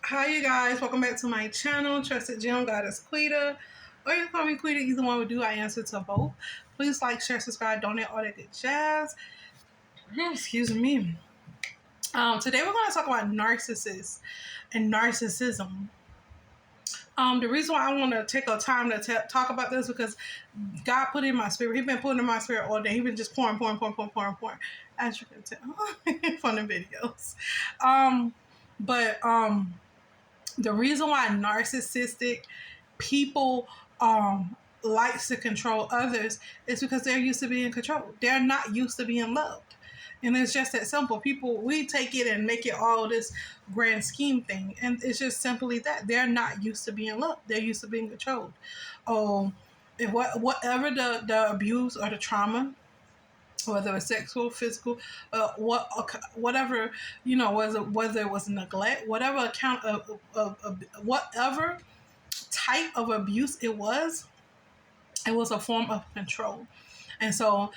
Hi you guys, welcome back to my channel, Trusted Gem Goddess Quita, or you can call me Quita, either one would do. I answer to both. Please like, share, subscribe, donate, all that good jazz. Excuse me. Today we're going to talk about narcissists and narcissism. The reason why I want to take a time to talk about this because God put it in my spirit. He's been putting in my spirit all day. He's been just pouring, as you can tell from the videos. But the reason why narcissistic people likes to control others is because they're used to being controlled. They're not used to being loved. And it's just that simple. People, we take it and make it all this grand scheme thing. And it's just simply that. They're not used to being loved. They're used to being controlled. Whatever the abuse or the trauma, whether it's sexual, physical, whatever, whether it was neglect, whatever account of whatever type of abuse it was a form of control. And so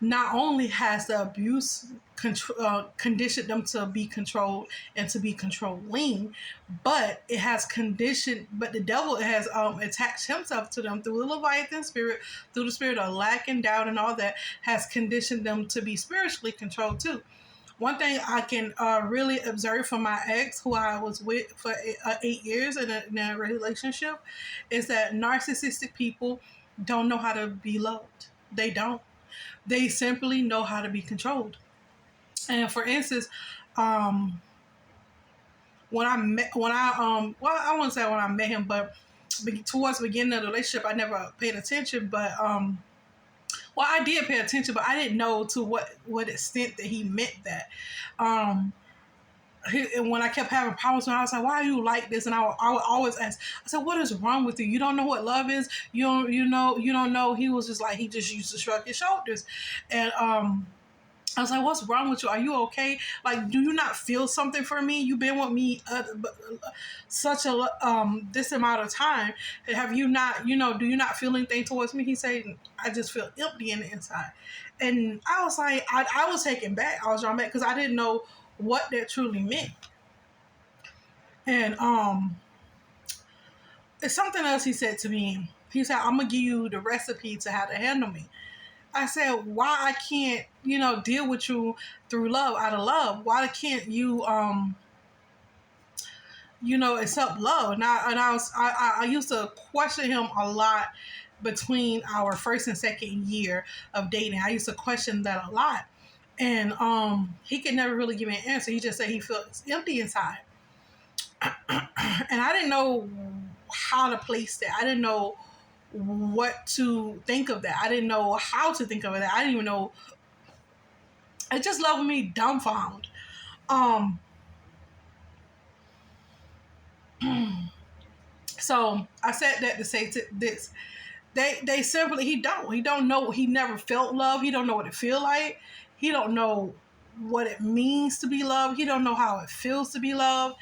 not only has the abuse conditioned them to be controlled and to be controlling, but it has but the devil has attached himself to them through the Leviathan spirit, through the spirit of lack and doubt and all that, has conditioned them to be spiritually controlled too. One thing I can really observe from my ex, who I was with for 8 years in a relationship, is that narcissistic people don't know how to be loved. They don't. They simply know how to be controlled. And for instance, I wouldn't say when I met him, but towards the beginning of the relationship, I never paid attention. But I did pay attention, but I didn't know to what extent that he meant that. And when I kept having problems with him, I was like, why are you like this? And I would always ask, I said, what is wrong with you? You don't know what love is? You don't know. He was just like, he just used to shrug his shoulders. And I was like, what's wrong with you? Are you okay? Like, do you not feel something for me? You've been with me such a this amount of time. Have you not, do you not feel anything towards me? He said, I just feel empty in the inside. And I was like, I was taken back. I was drawn back because I didn't know what that truly meant. And it's something else he said to me. He said, I'm gonna give you the recipe to how to handle me. I said, why I can't, deal with you through love, out of love? Why can't you accept love? And I used to question him a lot between our first and second year of dating. I used to question that a lot. And he could never really give me an answer. He just said he feels empty inside. And I didn't know how to place that. I didn't know what to think of that. I didn't know how to think of it. I didn't even know. It just left me dumbfounded. So I said that to say this. They simply, he don't know. He never felt love. He don't know what it feel like. He don't know what it means to be loved. He don't know how it feels to be loved.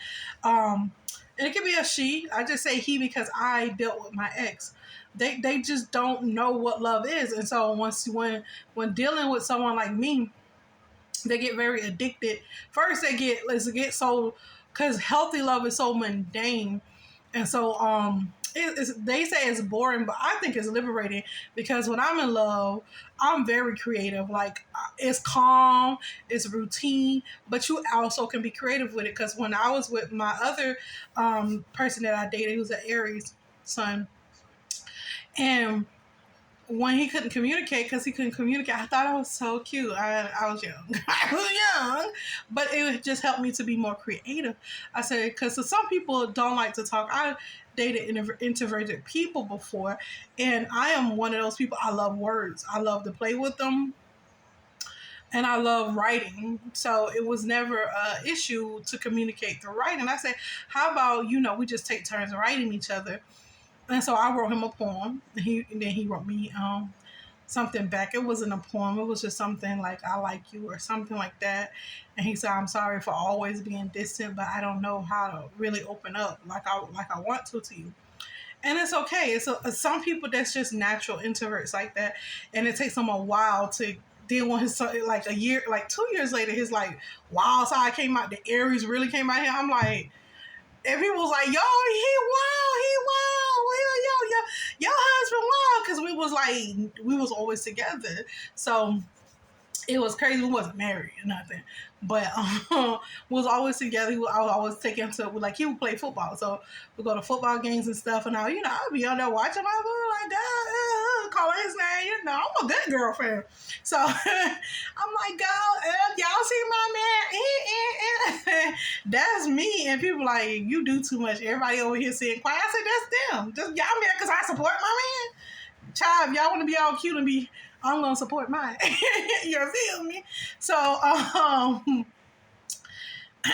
And it could be a she. I just say he because I dealt with my ex. They just don't know what love is. And so when dealing with someone like me, they get very addicted. First they get so, because healthy love is so mundane. And so they say it's boring, but I think it's liberating because when I'm in love, I'm very creative. Like, it's calm, it's routine, but you also can be creative with it. Because when I was with my other person that I dated, he was an Aries sun, and when he couldn't communicate, I thought I was so cute. I was young. I was young. But it just helped me to be more creative. I said, because some people don't like to talk. I dated introverted people before, and I am one of those people. I love words. I love to play with them. And I love writing. So it was never an issue to communicate through writing. I said, how about, we just take turns writing each other. And so I wrote him a poem. And then he wrote me something back. It wasn't a poem. It was just something like, I like you or something like that. And he said, I'm sorry for always being distant, but I don't know how to really open up like I want to you. And it's okay. It's some people that's just natural introverts like that. And it takes them a while to deal with his, like 2 years later, his like wild side came out. The Aries really came out here. I'm like, And people was like, yo, he wild, your husband wild, because we was always together. So it was crazy. We wasn't married or nothing, but we was always together. I would always take him to, like, he would play football, so we go to football games and stuff. And I'd be on there watching my boy like that, calling his name. I'm a good girlfriend. So I'm like, y'all see my man? That's me. And people like, you do too much. Everybody over here saying quiet. I said, that's them. Just y'all mad because I support my man. Child, if y'all want to be all cute and be, I'm gonna support mine. You feel me? So,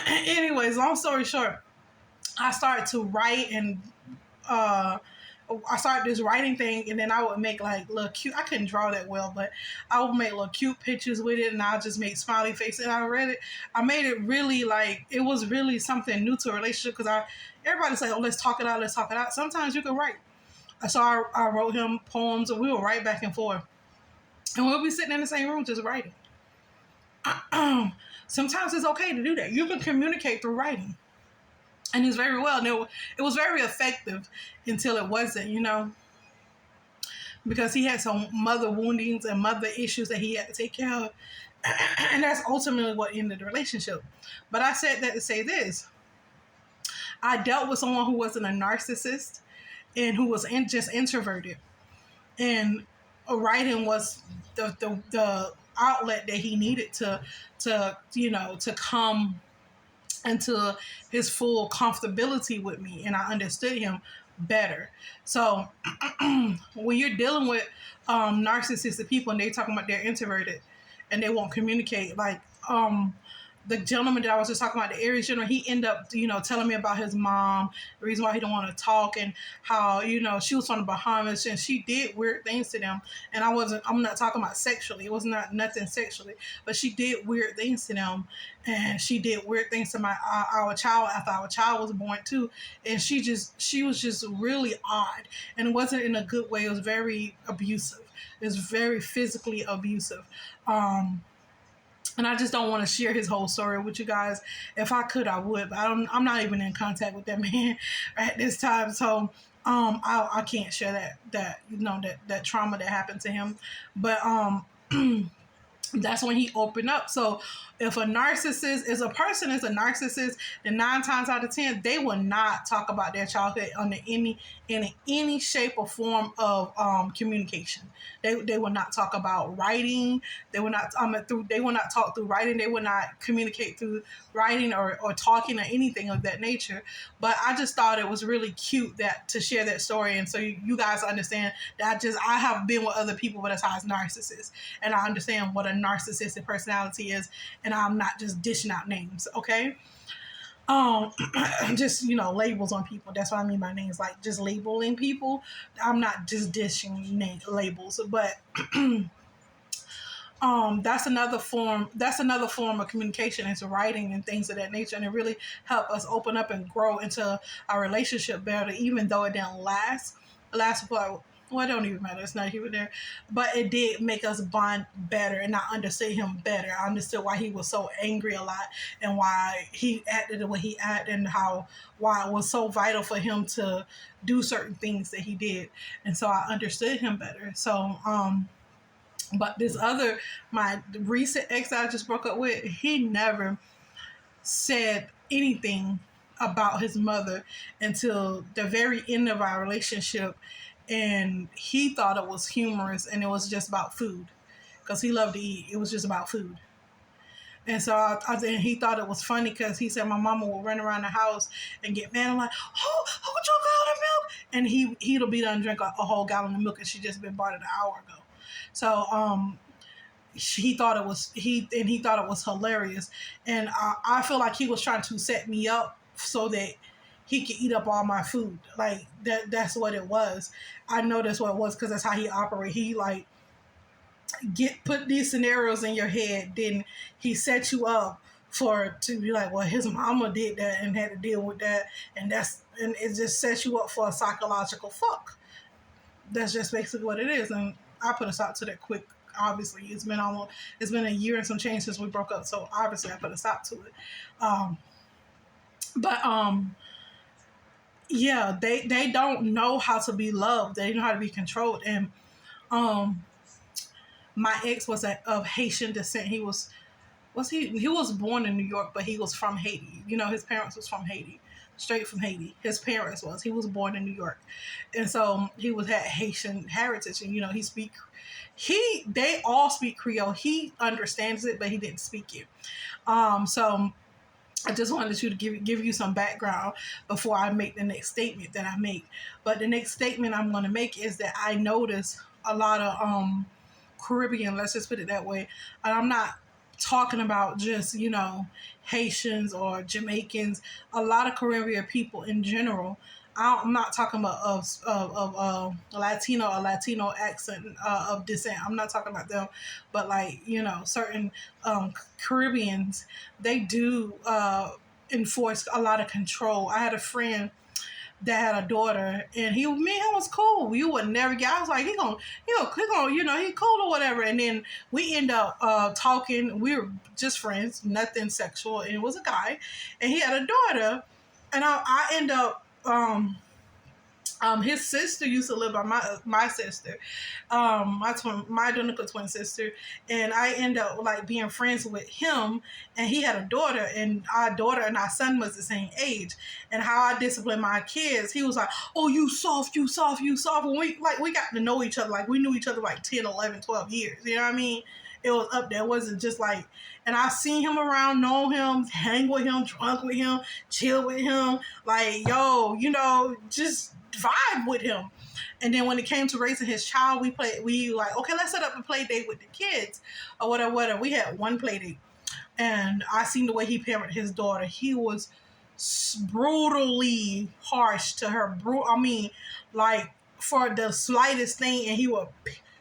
anyways, long story short, I started to write, and I started this writing thing, and then I would make like little cute. I couldn't draw that well, but I would make little cute pictures with it, and I'll just make smiley faces. And I read it. I made it really like it was really something new to a relationship, because everybody's like, oh, let's talk it out, let's talk it out. Sometimes you can write. So I wrote him poems, and we would write back and forth. And we'll be sitting in the same room just writing. Sometimes it's okay to do that. You can communicate through writing. And it's very well. And it was very effective until it wasn't, because he had some mother woundings and mother issues that he had to take care of. And that's ultimately what ended the relationship. But I said that to say this. I dealt with someone who wasn't a narcissist and who was just introverted. And writing was the outlet that he needed to come into his full comfortability with me, and I understood him better. So when you're dealing with narcissistic people and they talking about they're introverted and they won't communicate, like the gentleman that I was just talking about, the Aries gentleman, he ended up, telling me about his mom, the reason why he don't want to talk, and how, she was from the Bahamas and she did weird things to them. And I'm not talking about sexually. It was not nothing sexually, but she did weird things to them. And she did weird things to our child after our child was born too. And she was just really odd, and it wasn't in a good way. It was very abusive. It was very physically abusive. And I just don't want to share his whole story with you guys. If I could, I would, but I'm not even in contact with that man at this time. So I can't share that trauma that happened to him. But that's when he opened up. So if a person is a narcissist, then 9 times out of 10, they will not talk about their childhood in any shape or form of communication. They will not talk about writing. They will not they will not talk through writing. They will not communicate through writing or talking or anything of that nature. But I just thought it was really cute to share that story, and so you guys understand that I have been with other people, but as high as narcissists, and I understand what a narcissistic personality is, and I'm not just dishing out names, okay? Just labels on people. That's what I mean by names, like just labeling people. I'm not just dishing labels, but that's another form of communication, is writing and things of that nature, and it really helped us open up and grow into our relationship better, even though it didn't last for, well, it don't even matter, it's not even there, but it did make us bond better, and I understood him better. I understood why he was so angry a lot, and why he acted the way he acted, and why it was so vital for him to do certain things that he did, and so I understood him better. So but my recent ex that I just broke up with, he never said anything about his mother until the very end of our relationship. And he thought it was humorous, and it was just about food, because he loved to eat. It was just about food. And so and he thought it was funny, because he said my mama will run around the house and get mad. I'm like, who drank all the milk? And he'll be done drink a whole gallon of milk, and she just been bought it an hour ago. So he thought it was hilarious, and I feel like he was trying to set me up so that he could eat up all my food. Like that's what it was. I know that's what it was, because that's how he operates. He like put these scenarios in your head, then he set you up to be like, well, his mama did that and had to deal with that, and it just sets you up for a psychological fuck. That's just basically what it is. And I put a stop to that quick. Obviously, it's been a year and some change since we broke up, so obviously I put a stop to it. yeah, they don't know how to be loved. They know how to be controlled. And um, my ex was of Haitian descent. He was born in New York, but he was from Haiti. You know, his parents was from Haiti, straight from Haiti. His parents was. He was born in New York, and so he was had Haitian heritage. And you know, they all speak Creole. He understands it, but he didn't speak it. So I just wanted you to give you some background before I make the next statement that I make. But the next statement I'm going to make is that I notice a lot of Caribbean, let's just put it that way. And I'm not talking about just, you know, Haitians or Jamaicans, a lot of Caribbean people in general. I'm not talking about Latino or Latino accent of descent. I'm not talking about them, but like, you know, certain Caribbeans, they do enforce a lot of control. I had a friend that had a daughter, and me and him was cool. We would never get. I was like, he gonna, you know, he cool or whatever. And then we end up talking. We were just friends, nothing sexual. And it was a guy, and he had a daughter, and I end up. His sister used to live by my sister, my identical twin sister, and I end up like being friends with him. And he had a daughter, and our daughter and our son was the same age. And how I discipline my kids, he was like, "Oh, you soft, you soft, you soft." When we got to know each other, like we knew each other like 10, 11, 12 years. You know what I mean? It was up there. It wasn't just like, and I seen him around, know him, hang with him, drunk with him, chill with him. Like, yo, you know, just vibe with him. And then when it came to raising his child, we like, okay, let's set up a play date with the kids or whatever. We had one play date. And I seen the way he parented his daughter. He was brutally harsh to her. I mean, like for the slightest thing, and he would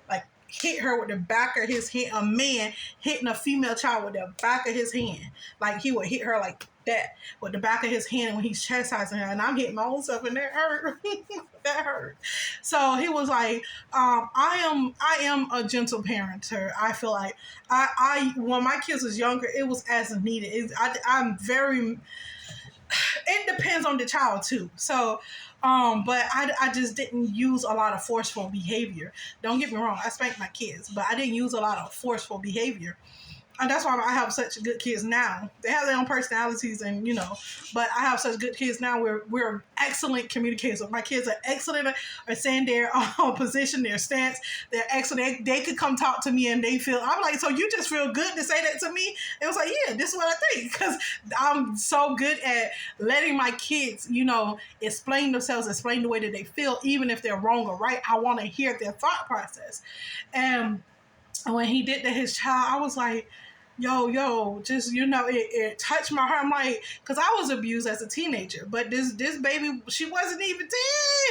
like hit her with the back of his hand. A man hitting a female child with the back of his hand. Like he would hit her like that with the back of his hand when he's chastising her, and I'm hitting my own self, and that hurt. That hurt. So he was like, I am a gentle parenter. I feel like I when my kids was younger, it was as needed. I'm very. It depends on the child too. So, but I just didn't use a lot of forceful behavior. Don't get me wrong, I spanked my kids, but I didn't use a lot of forceful behavior. And that's why I have such good kids now. They have their own personalities, and you know, but I have such good kids now. We're excellent communicators. My kids are excellent at saying their position, their stance. They're excellent. They could come talk to me, and they feel. I'm like, so you just feel good to say that to me? It was like, yeah, this is what I think, because I'm so good at letting my kids, you know, explain themselves, explain the way that they feel, even if they're wrong or right. I want to hear their thought process. And when he did that, his child, I was like, yo, just, you know, it touched my heart. I'm like, because I was abused as a teenager, but this baby, she wasn't even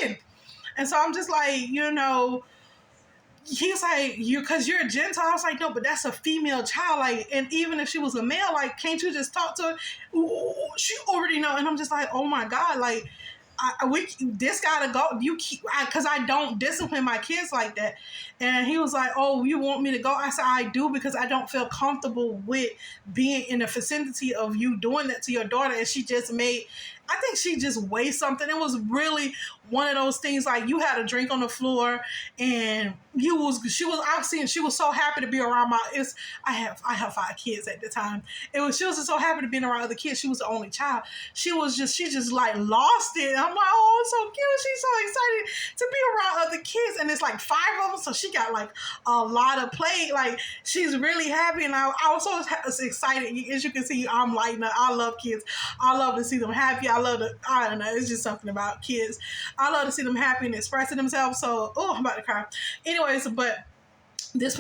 10. And so I'm just like, you know, he's like, because you're a Gentile. I was like, no, but that's a female child. Like, and even if she was a male, like, can't you just talk to her? Ooh, she already know. And I'm just like, oh my God, like, this gotta go. You keep, because I don't discipline my kids like that. And he was like, "Oh, you want me to go?" I said, "I do, because I don't feel comfortable with being in the vicinity of you doing that to your daughter." And she just made, I think she just weighed something. It was really one of those things like you had a drink on the floor, and she was so happy to be around I have 5 kids at the time. She was just so happy to be around other kids. She was the only child. She just like lost it. I'm like, oh, it's so cute. She's so excited to be around other kids, and it's like 5 of them, so she got like a lot of play. Like she's really happy, and I was so excited. As you can see, I'm lighting up. I love kids. I love to see them happy. I don't know. It's just something about kids. I love to see them happy and expressing themselves. So, I'm about to cry. Anyways, but this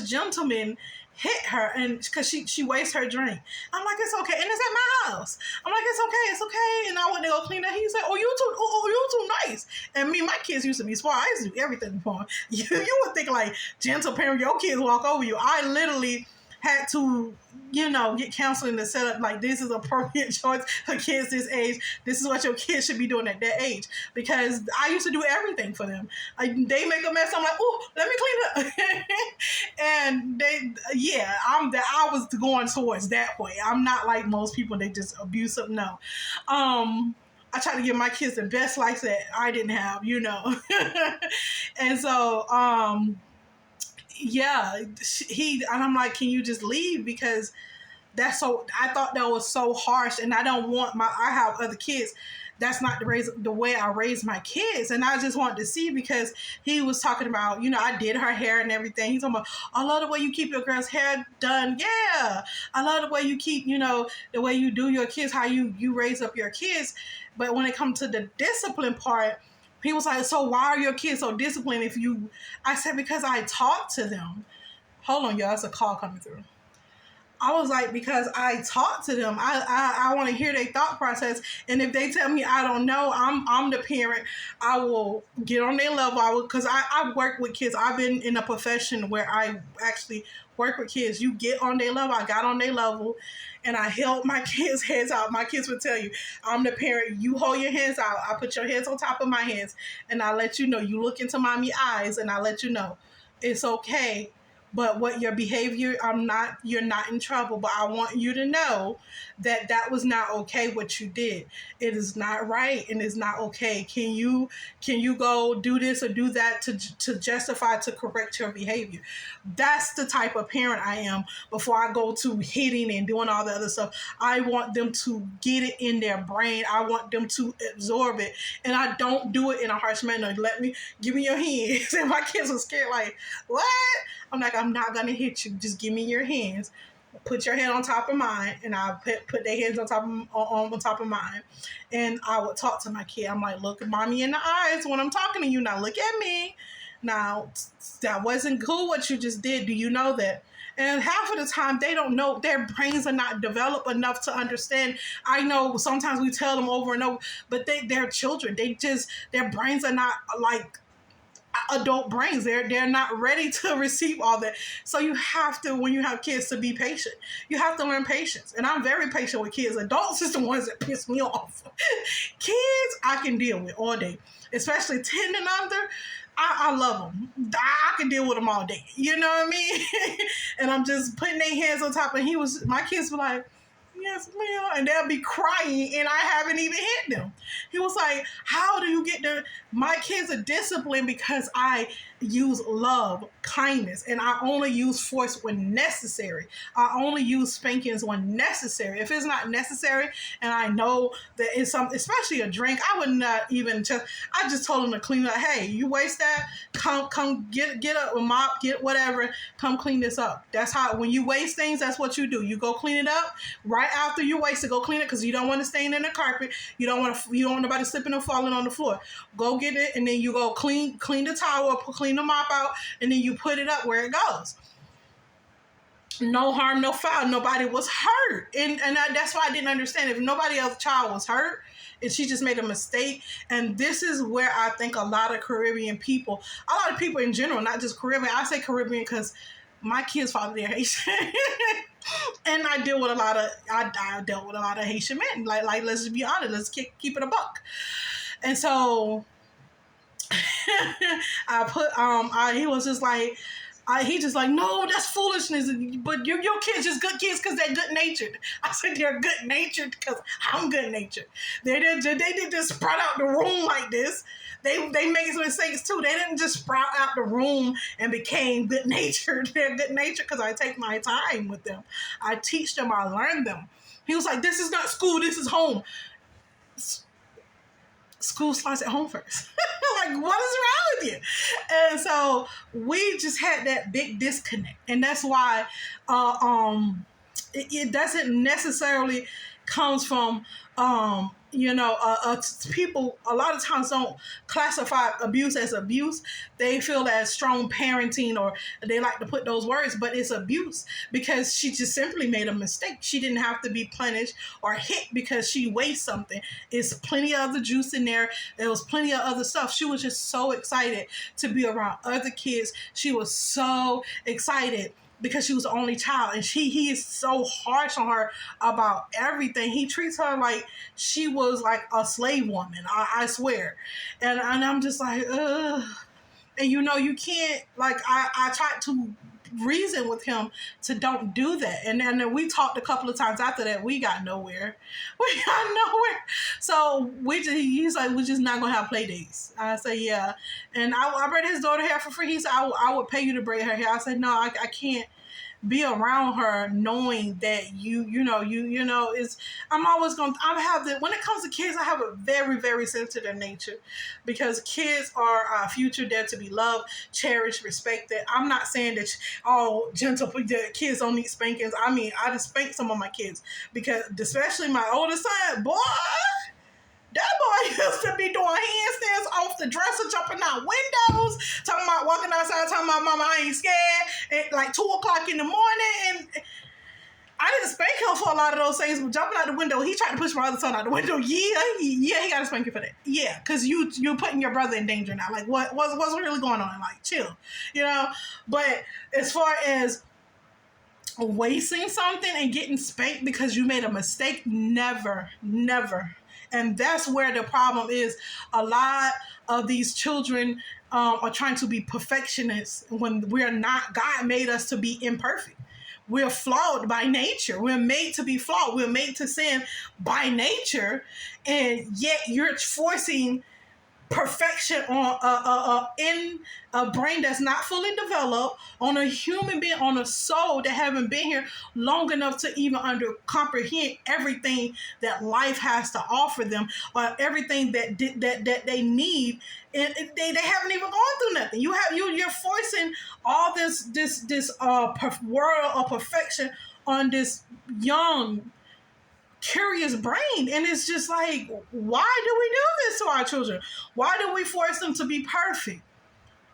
gentleman hit her, and because she wastes her drink. I'm like, it's okay, and it's at my house. I'm like, it's okay. And I went to go clean up. He said, you too nice. And me, my kids used to be smart. I used to do everything for them. You would think like gentle parent, your kids walk over you. I literally had to, you know, get counseling to set up like, this is appropriate choice for kids this age. This is what your kids should be doing at that age. Because I used to do everything for them. They make a mess. I'm like, oh, let me clean it up. And I was going towards that way. I'm not like most people. They just abuse them. No. I try to give my kids the best life that I didn't have, you know. And so, yeah, and I'm like, can you just leave? Because that's so, I thought that was so harsh, and I have other kids. That's not the way I raised my kids. And I just wanted to see, because he was talking about, I did her hair and everything. He's talking about, I love the way you keep your girl's hair done. Yeah. I love the way you keep, the way you do your kids, how you raise up your kids. But when it comes to the discipline part, he was like, so why are your kids so disciplined I said, because I talk to them. Hold on, y'all. That's a call coming through. I was like, because I talk to them, I want to hear their thought process, and if they tell me I don't know, I'm the parent. I will get on their level. Because I work with kids. I've been in a profession where I actually work with kids. You get on their level. I got on their level, and I held my kids' heads out. My kids would tell you, I'm the parent. You hold your hands out. I put your hands on top of my hands, and I let you know. You look into mommy eyes, and I let you know it's okay. But what your behavior, you're not in trouble, but I want you to know that was not okay what you did. It is not right, and it's not okay. Can you go do this or do that to justify, to correct your behavior? That's the type of parent I am. Before I go to hitting and doing all the other stuff, I want them to get it in their brain. I want them to absorb it. And I don't do it in a harsh manner. Give me your hands. And my kids are scared, like, what? I'm like, I'm not going to hit you. Just give me your hands. Put your hand on top of mine, and I'll put their hands on top of mine. And I would talk to my kid. I'm like, look at mommy in the eyes when I'm talking to you. Now look at me. Now, that wasn't cool what you just did. Do you know that? And half of the time, they don't know. Their brains are not developed enough to understand. I know sometimes we tell them over and over, but they're children. Their brains are not like adult brains. They're not ready to receive all that. So you have to, when you have kids, to be patient. You have to learn patience. And I'm very patient with kids. Adults is the ones that piss me off. Kids, I can deal with all day, especially 10 and under. I love them. I can deal with them all day. You know what I mean? And I'm just putting their hands on top. And my kids were like, yes, ma'am. And they'll be crying, and I haven't even hit them. He was like, how do you get my kids are disciplined because I use love, kindness, and I only use force when necessary. I only use spankings when necessary. If it's not necessary, and I know that it's something, especially a drink, I would not even I just told him to clean up. Hey, you waste that, come get up a mop, get whatever, come clean this up. That's how, when you waste things, that's what you do. You go clean it up right after you waste it. Go clean it, because you don't want to stain in the carpet. You don't want nobody slipping or falling on the floor. Go get it, and then you go clean the towel, clean the mop out, and then you put it up where it goes. No harm, no foul. Nobody was hurt. And that's why I didn't understand. If nobody else's child was hurt, and she just made a mistake. And this is where I think a lot of Caribbean people, a lot of people in general, not just Caribbean. I say Caribbean because my kids' father, they're Haitian. And I dealt with a lot of Haitian men. Like let's just be honest. Let's keep it a buck. And so he was just like, he just like, no, that's foolishness. But your kids just good kids because they're good natured. I said they're good natured because I'm good natured. They didn't just sprout out the room like this. They made some mistakes too. They didn't just sprout out the room and became good natured. They're good natured because I take my time with them. I teach them. I learn them. He was like, this is not school. This is home. School starts at home first. Like, what is wrong with you? And so we just had that big disconnect. And that's why it doesn't necessarily comes from, people a lot of times don't classify abuse as abuse. They feel that strong parenting, or they like to put those words, but it's abuse because she just simply made a mistake. She didn't have to be punished or hit because she weighs something. It's plenty of other juice in there. There was plenty of other stuff. She was just so excited to be around other kids. She was so excited because she was the only child, and he is so harsh on her about everything. He treats her like she was like a slave woman. I swear. And I'm just like, ugh. And you can't, like, I tried to reason with him to don't do that. And then we talked a couple of times after that. We got nowhere. We got nowhere. So he's like, we're just not gonna have play dates. I say, yeah. And I braided his daughter hair for free. He said, I would pay you to braid her hair. I said, no, I can't be around her knowing that you know is I'm always going to have the when it comes to kids, I have a very, very sensitive nature, because kids are our future. They're to be loved, cherished, respected. I'm not saying that all gentle kids don't need spankings. I mean, I just spank some of my kids, because especially my oldest son, boy, that boy used to be doing handstands off the dresser, jumping out windows, talking about walking outside, talking about, mama, I ain't scared, at like 2 o'clock in the morning. And I didn't spank him for a lot of those things, but jumping out the window, he tried to push my other son out the window. Yeah, he got to spank you for that. Yeah, because you're putting your brother in danger now. Like, what's really going on? Like, chill, But as far as wasting something and getting spanked because you made a mistake, never. And that's where the problem is. A lot of these children are trying to be perfectionists when we're not. God made us to be imperfect. We're flawed by nature. We're made to be flawed. We're made to sin by nature. And yet you're forcing perfection on in a brain that's not fully developed, on a human being, on a soul that haven't been here long enough to even comprehend everything that life has to offer them, or everything that they need, and they haven't even gone through nothing. You're forcing all this world of perfection on this young, curious brain. And it's just like, why do we do this to our children? Why do we force them to be perfect?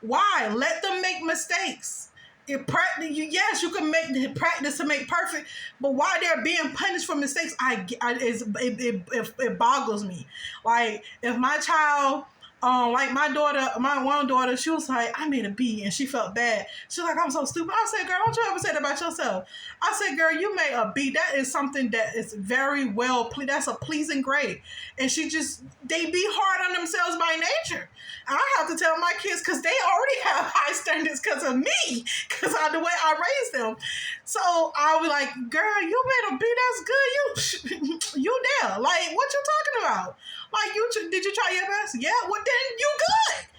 Why? Let them make mistakes. Yes, you can practice to make perfect, but why they're being punished for mistakes, it boggles me. Like, if my child, like my one daughter, she was like, I made a B, and she felt bad. She was like, I'm so stupid. I said, girl, don't you ever say that about yourself. I said, girl, you made a B. That is something that is very well, that's a pleasing grade. And they be hard on themselves by nature. I have to tell my kids, because they already have high standards because of me, because of the way I raised them. So I'll be like, girl, you made a B, that's good. You there. Like, what you talking about? Like, did you try your best? Yeah, well, then you good.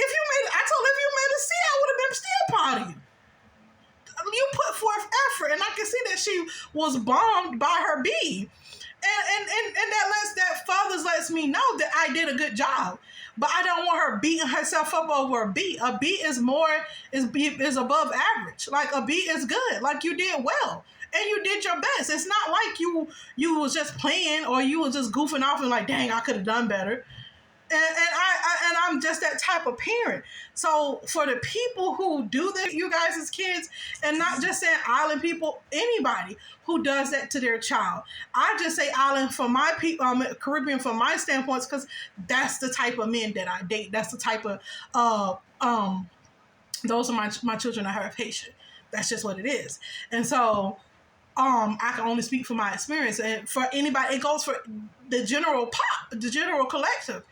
I told her if you made a C, I would have been still proud of you. You put forth effort, and I can see that she was bombed by her B. And that fathers lets me know that I did a good job. But I don't want her beating herself up over a B. A B is above average. Like, a B is good. Like, you did well. And you did your best. It's not like you was just playing, or you was just goofing off and like, dang, I could have done better. And I'm just that type of parent. So for the people who do this, you guys as kids, and not just saying island people, anybody who does that to their child, I just say island for my people, Caribbean from my standpoints, because that's the type of men that I date. That's the type of those are my children that have Haitian. That's just what it is. And so I can only speak from my experience, and for anybody, it goes for the general collective.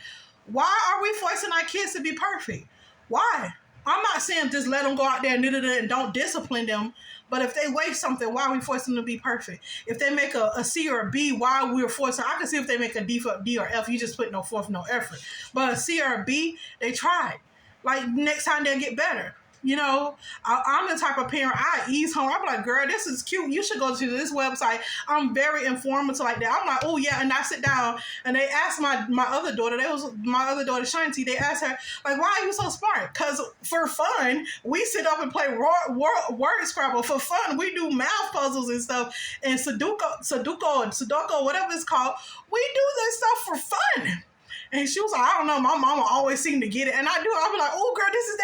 Why are we forcing our kids to be perfect? Why? I'm not saying just let them go out there and don't discipline them, but if they waste something, why are we forcing them to be perfect? If they make a C or a B, why are we forcing? I can see if they make a D or F, you just put no forth, no effort. But a C or a B, they tried. Like, next time they'll get better. I'm the type of parent, I ease home. I'm like, girl, this is cute. You should go to this website. I'm very informative like that. I'm like, oh yeah. And I sit down and they asked my other daughter, Shanti, they asked her, like, why are you so smart? Because for fun, we sit up and play word Scrabble. For fun, we do math puzzles and stuff, and Sudoku, whatever it's called. We do this stuff for fun. And she was like, I don't know, my mama always seemed to get it. And I do. I'll be like, oh, girl, this is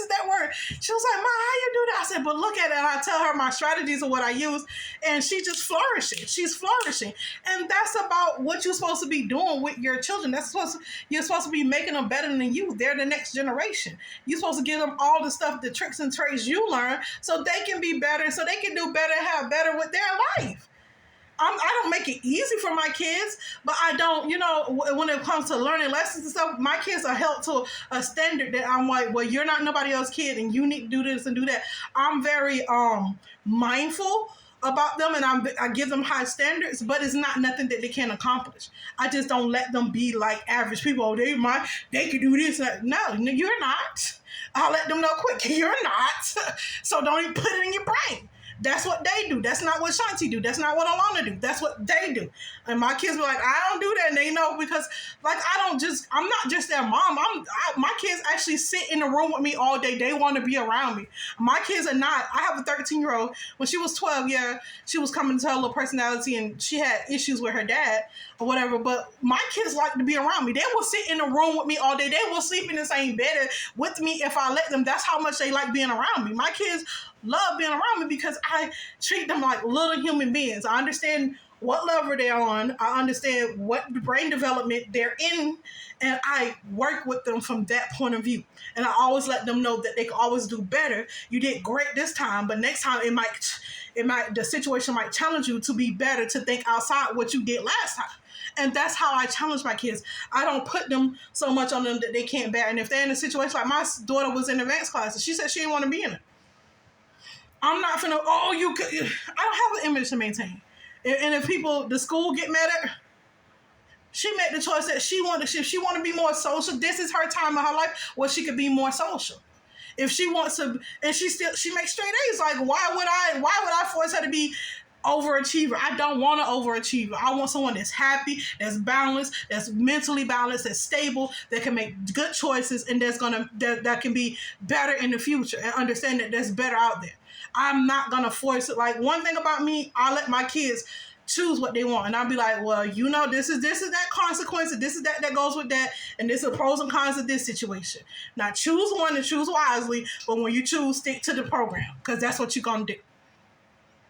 that word. She was like, Ma, how you do that? I said, but look at it. And I tell her my strategies of what I use. And she just flourishing. She's flourishing. And that's about what you're supposed to be doing with your children. You're supposed to be making them better than you. They're the next generation. You're supposed to give them all the stuff, the tricks and trades you learn, so they can be better, so they can do better and have better with their life. I don't make it easy for my kids, but I don't, when it comes to learning lessons and stuff, my kids are held to a standard that I'm like, well, you're not nobody else's kid and you need to do this and do that. I'm very mindful about them, and I give them high standards, but it's not nothing that they can't accomplish. I just don't let them be like average people. Oh, they can do this. No, you're not. I'll let them know quick. You're not. So don't even put it in your brain. That's what they do. That's not what Shanti do. That's not what Alana do. That's what they do. And my kids be like, I don't do that. And they know because, like, I'm not just their mom. My kids actually sit in the room with me all day. They want to be around me. My kids are not. I have a 13-year-old. When she was 12, yeah, she was coming to her little personality and she had issues with her dad or whatever. But my kids like to be around me. They will sit in the room with me all day. They will sleep in the same bed with me if I let them. That's how much they like being around me. My kids love being around me because I treat them like little human beings. I understand what level they're on. I understand what brain development they're in, and I work with them from that point of view. And I always let them know that they can always do better. You did great this time, but next time the situation might challenge you to be better, to think outside what you did last time. And that's how I challenge my kids. I don't put them so much on them that they can't bear. And if they're in a situation like my daughter was in advanced classes, she said she didn't want to be in it. I'm not finna, you could, I don't have an image to maintain. And if the school get mad at her, she made the choice that she wanted, if she want to be more social, this is her time in her life where she could be more social. If she wants to, and she makes straight A's, like, why would I force her to be overachiever? I don't want an overachiever. I want someone that's happy, that's balanced, that's mentally balanced, that's stable, that can make good choices, and that can be better in the future and understand that there's better out there. I'm not gonna force it. Like, one thing about me, I let my kids choose what they want, and I'll be like, well, this is that consequence, and this is that goes with that, and this is the pros and cons of this situation. Now choose one and choose wisely, but when you choose, stick to the program, because that's what you're gonna do.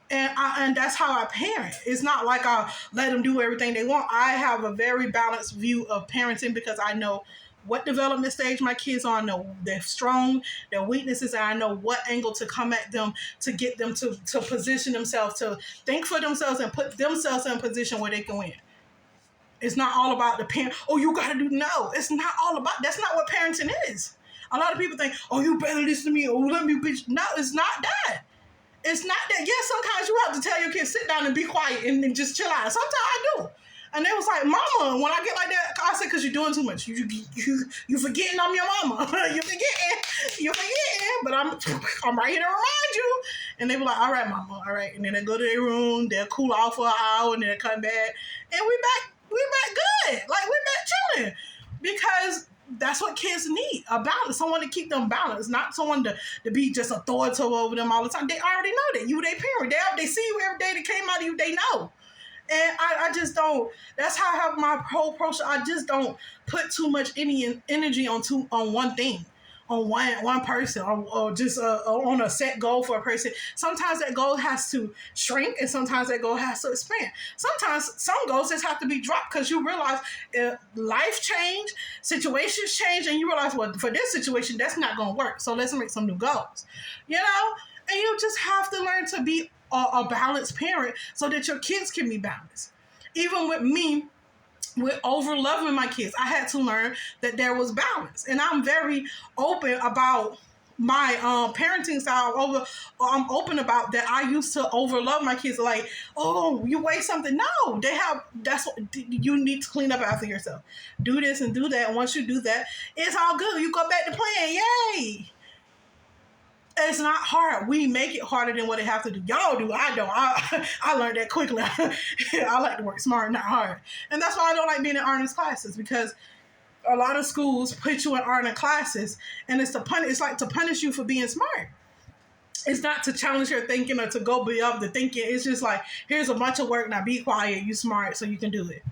And that's how I parent. It's not like I let them do everything they want. I have a very balanced view of parenting because I know what development stage my kids are. I know their strong, their weaknesses, and I know what angle to come at them to get them to position themselves, to think for themselves and put themselves in a position where they can win. It's not all about the parent. Oh, you got to do. No, it's not all about. That's not what parenting is. A lot of people think, oh, you better listen to me. Oh, let me bitch. No, it's not that. It's not that. Yes, sometimes you have to tell your kids, sit down and be quiet and just chill out. Sometimes I do. And they was like, Mama, when I get like that, I said, because you're doing too much. You forgetting I'm your mama. you forgetting, but I'm right here to remind you. And they were like, all right, Mama, all right. And then they go to their room, they'll cool off for an hour, and then they come back. And we back good. Like, we back chilling. Because that's what kids need, a balance, someone to keep them balanced, not someone to be just authoritative over them all the time. They already know that. You their parent. They see you every day that came out of you, they know. And I just don't, that's how I have my whole approach. I just don't put too much energy on one thing, on one person, or just on a set goal for a person. Sometimes that goal has to shrink, and sometimes that goal has to expand. Sometimes some goals just have to be dropped because you realize life change, situations change, and you realize, well, for this situation, that's not going to work. So let's make some new goals, And you just have to learn to be a balanced parent so that your kids can be balanced. Even with me, with over loving my kids, I had to learn that there was balance. And I'm very open about my parenting style. I'm open about that. I used to over love my kids, like, oh, you weigh something. No, that's what you need to clean up after yourself. Do this and do that. And once you do that, it's all good. You go back to playing. Yay. It's not hard. We make it harder than what they have to do. Y'all do. I don't. I learned that quickly. I like to work smart, not hard. And that's why I don't like being in honors classes, because a lot of schools put you in honor classes, and it's like to punish you for being smart. It's not to challenge your thinking or to go beyond the thinking. It's just like, here's a bunch of work. Now be quiet. You smart, so you can do it.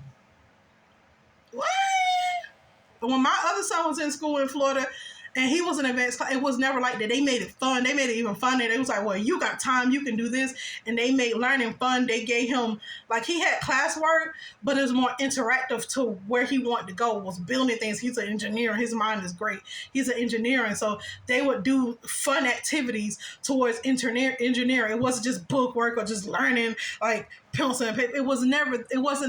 What? When my other son was in school in Florida, and he was in advanced class, it was never like that. They made it fun. They made it even funner. They was like, well, you got time, you can do this. And they made learning fun. They gave him, like, he had classwork, but it was more interactive to where he wanted to go, was building things. He's an engineer. His mind is great. He's an engineer. And so they would do fun activities towards engineering. It wasn't just book work or just learning, like, pencil and paper. It wasn't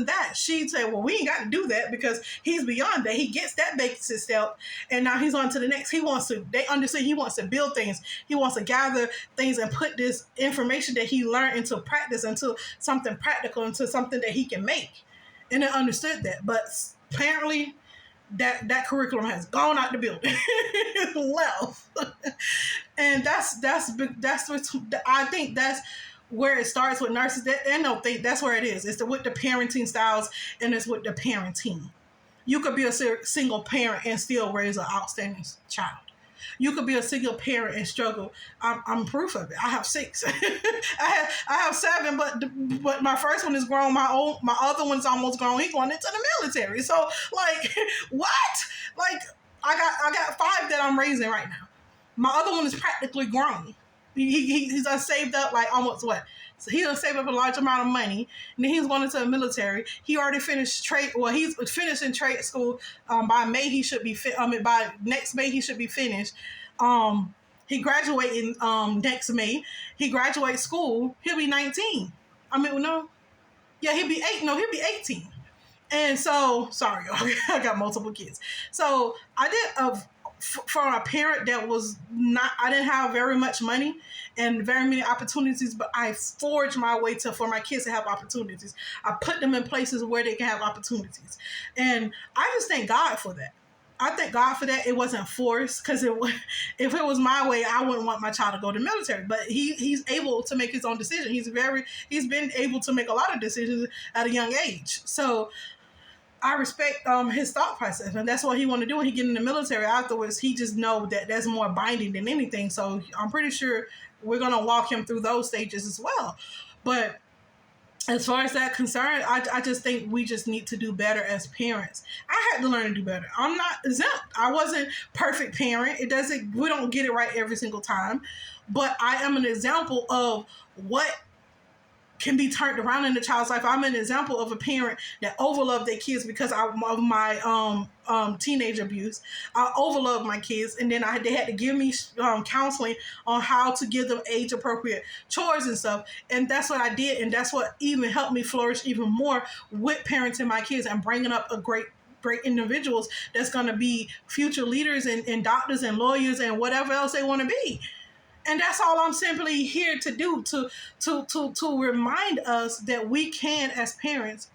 that. She'd say, well, we ain't got to do that because he's beyond that. He gets that basic step and now he's on to the next. They understand he wants to build things. He wants to gather things and put this information that he learned into practice, into something practical, into something that he can make. And they understood that. But apparently that curriculum has gone out the building. Left. And that's what I think that's where it starts with nurses. They don't think that's where it is. It's with the parenting styles and it's with the parenting. You could be a single parent and still raise an outstanding child. You could be a single parent and struggle. I'm proof of it. I have 6. I have 7, but my first one is grown. My other one's almost grown. He's going into the military. So like, what? Like I got 5 that I'm raising right now. My other one is practically grown. He's done saved up like almost what? So he done saved up a large amount of money, and then he's going into the military. He already finished trade. Well, he's finishing trade school. By May he should be. By next May he should be finished. He graduating next May. He graduates school. He'll be 19. I mean, no, yeah, he'll be 8. No, he'll be 18. And so, sorry, y'all, I got multiple kids. So I did for a parent that was not, I didn't have very much money and very many opportunities, but I forged my way for my kids to have opportunities. I put them in places where they can have opportunities. And I just thank God for that. I thank God for that. It wasn't forced, because if it was my way, I wouldn't want my child to go to the military. But he's able to make his own decision. He's been able to make a lot of decisions at a young age. So I respect his thought process, and that's what he want to do when he get in the military. Afterwards, he just know that that's more binding than anything. So I'm pretty sure we're gonna walk him through those stages as well. But as far as that concerned, I just think we just need to do better as parents. I had to learn to do better. I'm not exempt. I wasn't perfect parent. We don't get it right every single time, but I am an example of what can be turned around in the child's life. I'm an example of a parent that overloved their kids because of my teenage abuse. I overloved my kids, and then they had to give me counseling on how to give them age appropriate chores and stuff. And that's what I did, and that's what even helped me flourish even more with parenting my kids and bringing up a great individuals that's going to be future leaders and doctors and lawyers and whatever else they want to be. And that's all I'm simply here to do, to remind us that we can, as parents,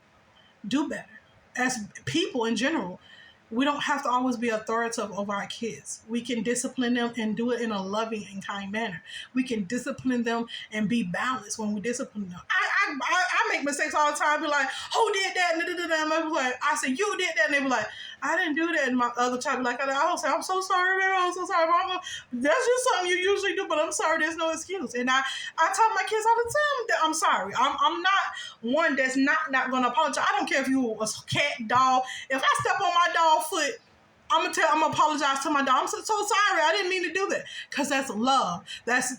do better. As people in general, we don't have to always be authoritative over our kids. We can discipline them and do it in a loving and kind manner. We can discipline them and be balanced when we discipline them. I make mistakes all the time. Be like, who did that? And I be like, I said, you did that. And they be like, I didn't do that. And my other child be like, I don't say, I'm so sorry, man. I'm so sorry, mama. That's just something you usually do, but I'm sorry. There's no excuse. And I tell my kids all the time that I'm sorry. I'm not one that's not going to apologize. I don't care if you a cat, dog. If I step on my dog foot, I'm gonna apologize to my dog. I'm so sorry. I didn't mean to do that. Because that's love. That's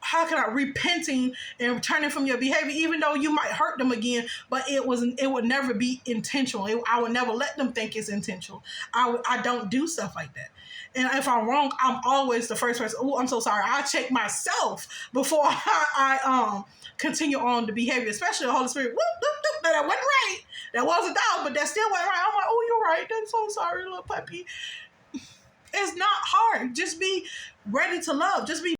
how can I repenting and turning from your behavior, even though you might hurt them again, but it would never be intentional. I would never let them think it's intentional. I don't do stuff like that. And if I'm wrong, I'm always the first person. Oh, I'm so sorry. I check myself before I continue on the behavior, especially the Holy Spirit. Whoop, whoop, whoop, that wasn't right. That was a dog, but that still wasn't right. I'm like, oh, you're right. I'm so sorry, little puppy. It's not hard. Just be ready to love. Just be